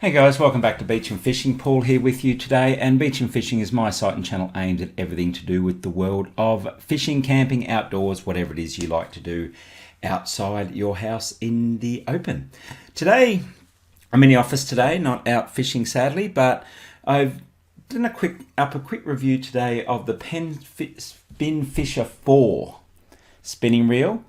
Hey guys, welcome back to Beach and Fishing. Paul here with you today, and Beach and Fishing is my site and channel aimed at everything to do with the world of fishing, camping, outdoors, whatever it is you like to do outside your house in the open. Today, I'm in the office today, not out fishing sadly, but I've done a quick review today of the Penn Spinfisher VI spinning reel.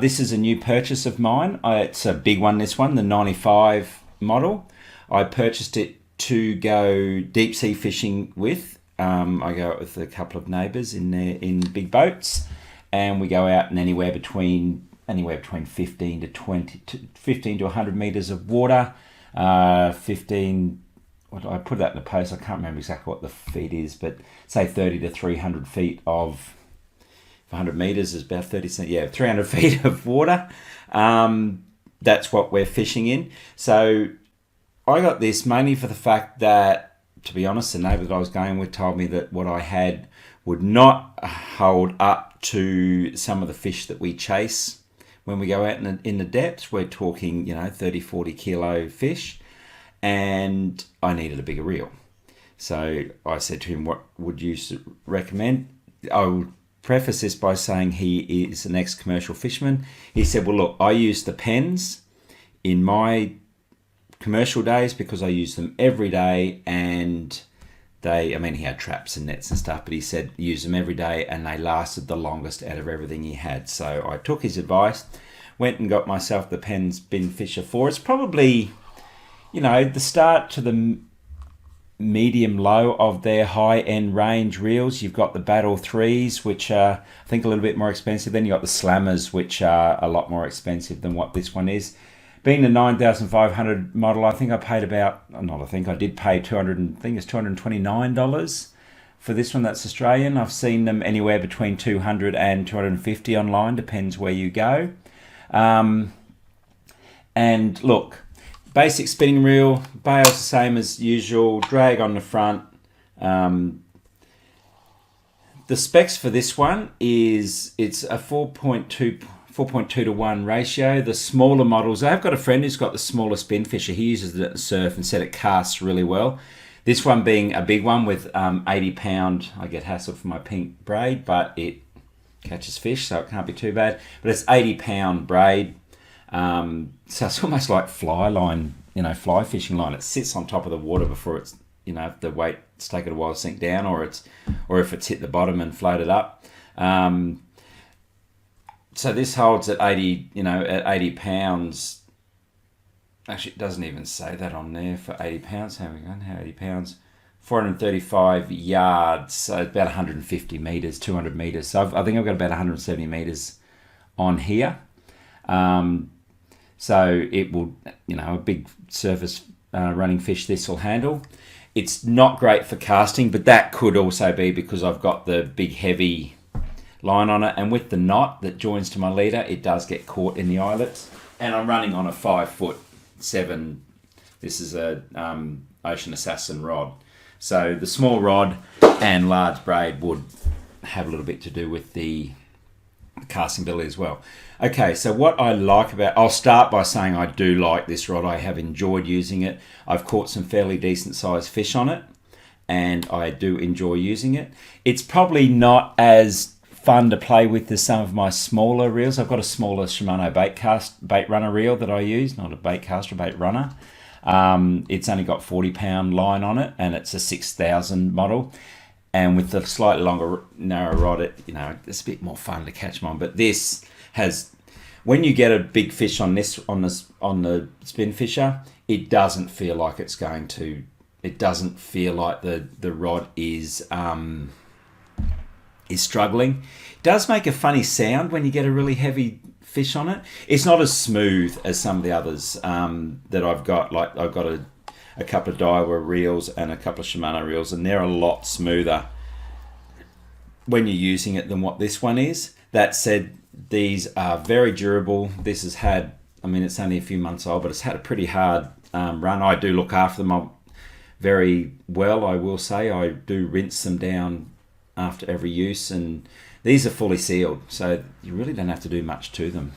This is a new purchase of mine. It's a big one, this one, the 95 model. I purchased it to go deep sea fishing with. I go out with a couple of neighbours in big boats, and we go out in anywhere between 15 to 100 metres of water. 15. What I put that in the post. I can't remember exactly what the feet is, but say 30 to 300 feet of 100 metres is about 30. Yeah, 300 feet of water. That's what we're fishing in. So I got this mainly for the fact that, to be honest, the neighbour that I was going with told me that what I had would not hold up to some of the fish that we chase when we go out in the depths. We're talking, 30, 40 kilo fish, and I needed a bigger reel. So I said to him, what would you recommend? I will preface this by saying he is an ex-commercial fisherman. He said, well, look, I use the Penns in my commercial days because I use them every day, and he had traps and nets and stuff, but he said use them every day and they lasted the longest out of everything he had. So I took his advice, went and got myself the Penn Spinfisher VI. It's probably, the start to the medium low of their high-end range reels. You've got the Battle 3s, which are I think a little bit more expensive. Then you've got the Slammers, which are a lot more expensive than what this one is. Being the 9500 model, I did pay $229 for this one. That's Australian. I've seen them anywhere between 200 and 250 online, depends where you go. And look, basic spinning reel, bail's the same as usual, drag on the front. The specs for this one is it's a 4.2 to 1 ratio. The smaller models, I've got a friend who's got the smaller Spinfisher. He uses it at surf and said it casts really well. This one being a big one with 80 pound, I get hassled for my pink braid, but it catches fish, so it can't be too bad. But it's 80 pound braid. So it's almost like fly line, fly fishing line. It sits on top of the water before it's, if the weight's taken a while to sink down, or if it's hit the bottom and floated up. So this holds at 80 pounds. Actually, it doesn't even say that on there for 80 pounds. How are we going? 80 pounds? 435 yards. So it's about 150 metres, 200 metres. So I think I've got about 170 metres on here. So it will, a big surface running fish this will handle. It's not great for casting, but that could also be because I've got the big heavy line on it, and with the knot that joins to my leader, it does get caught in the eyelets. And I'm running on a 5'7". This is a Ocean Assassin rod. So the small rod and large braid would have a little bit to do with the casting ability as well. Okay, so what I like I'll start by saying I do like this rod. I have enjoyed using it. I've caught some fairly decent sized fish on it, and I do enjoy using it. It's probably not as fun to play with as some of my smaller reels. I've got a smaller Shimano bait runner reel that I use, not a bait caster, bait runner. It's only got 40 pound line on it, and it's a 6000 model. And with the slightly longer, narrow rod, it's a bit more fun to catch them on. But this has, when you get a big fish on the Spinfisher, it doesn't feel like it's going to. It doesn't feel like the rod is struggling. It does make a funny sound when you get a really heavy fish on it. It's not as smooth as some of the others that I've got. Like I've got a couple of Daiwa reels and a couple of Shimano reels, and they're a lot smoother when you're using it than what this one is. That said, these are very durable. This has had, it's only a few months old, but it's had a pretty hard run. I do look after them very well, I will say. I do rinse them down after every use, and these are fully sealed, so you really don't have to do much to them.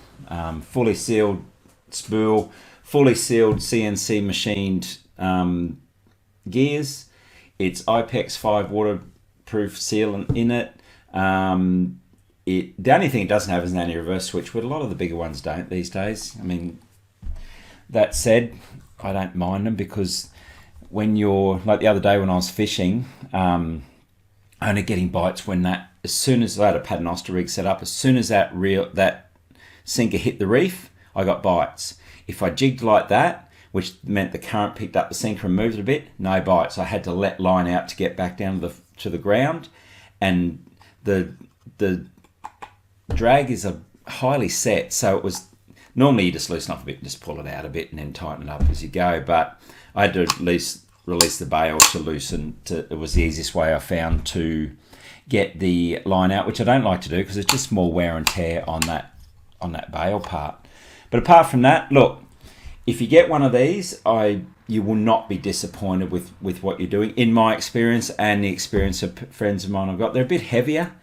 Fully sealed spool, fully sealed CNC machined gears. It's IPEX 5 waterproof sealant in it. The only thing it doesn't have is an anti-reverse switch, but a lot of the bigger ones don't these days. I mean, that said, I don't mind them, because when you're, like the other day when I was fishing, only getting bites when as soon as I had a paternoster rig set up, as soon as that sinker hit the reef, I got bites. If I jigged like that, which meant the current picked up the sinker and moved it a bit, no bites. I had to let line out to get back down to the ground, and the drag is a highly set, so it was normally you just loosen off a bit and just pull it out a bit and then tighten it up as you go, but I had to at least release the bail to loosen. It was the easiest way I found to get the line out, which I don't like to do because it's just more wear and tear on that bail part. But apart from that, look, if you get one of these, you will not be disappointed with what you're doing. In my experience and the experience of friends of mine I've got, they're a bit heavier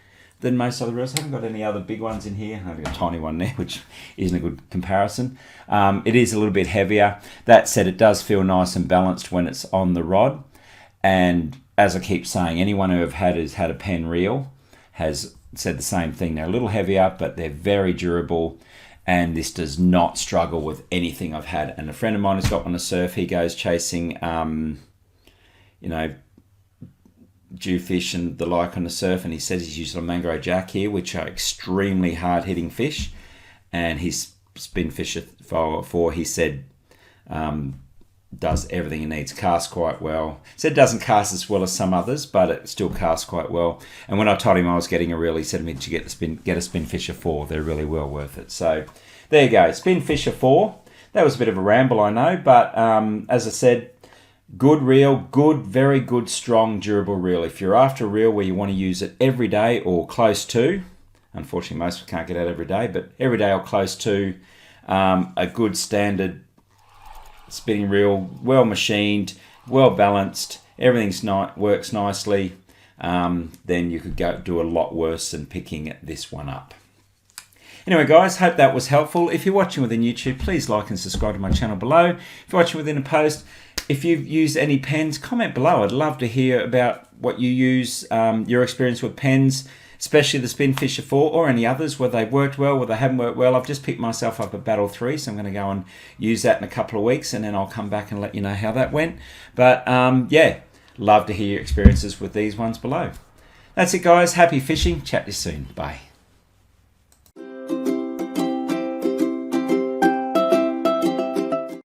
than most other reels. I haven't got any other big ones in here. I've got a tiny one there, which isn't a good comparison. It is a little bit heavier. That said, it does feel nice and balanced when it's on the rod. And as I keep saying, anyone who has had a Penn reel has said the same thing. They're a little heavier, but they're very durable. And this does not struggle with anything I've had. And a friend of mine has got one to surf. He goes chasing, jewfish and the like on the surf, and he says he's used a mangrove jack here, which are extremely hard-hitting fish. And his Spinfisher VI, he said, does everything it needs. Casts quite well. Said it doesn't cast as well as some others, but it still casts quite well. And when I told him I was getting a reel, he said to me, "Did you get a Spinfisher IV? They're really well worth it." So there you go, Spinfisher IV. That was a bit of a ramble, I know, but as I said, good reel, very good, strong, durable reel. If you're after a reel where you want to use it every day or close to, unfortunately most of us can't get out every day, but every day or close to, a good standard spinning reel, well machined, well balanced, everything's works nicely, then you could go do a lot worse than picking this one up. Anyway guys, hope that was helpful. If you're watching within YouTube, please like and subscribe to my channel below. If you're watching within a post, if you've used any pens, comment below. I'd love to hear about what you use, your experience with pens, especially the Spinfisher IV or any others, whether they've worked well, whether they haven't worked well. I've just picked myself up a Battle 3, so I'm going to go and use that in a couple of weeks, and then I'll come back and let you know how that went. But yeah, love to hear your experiences with these ones below. That's it guys, happy fishing, chat to you soon, bye.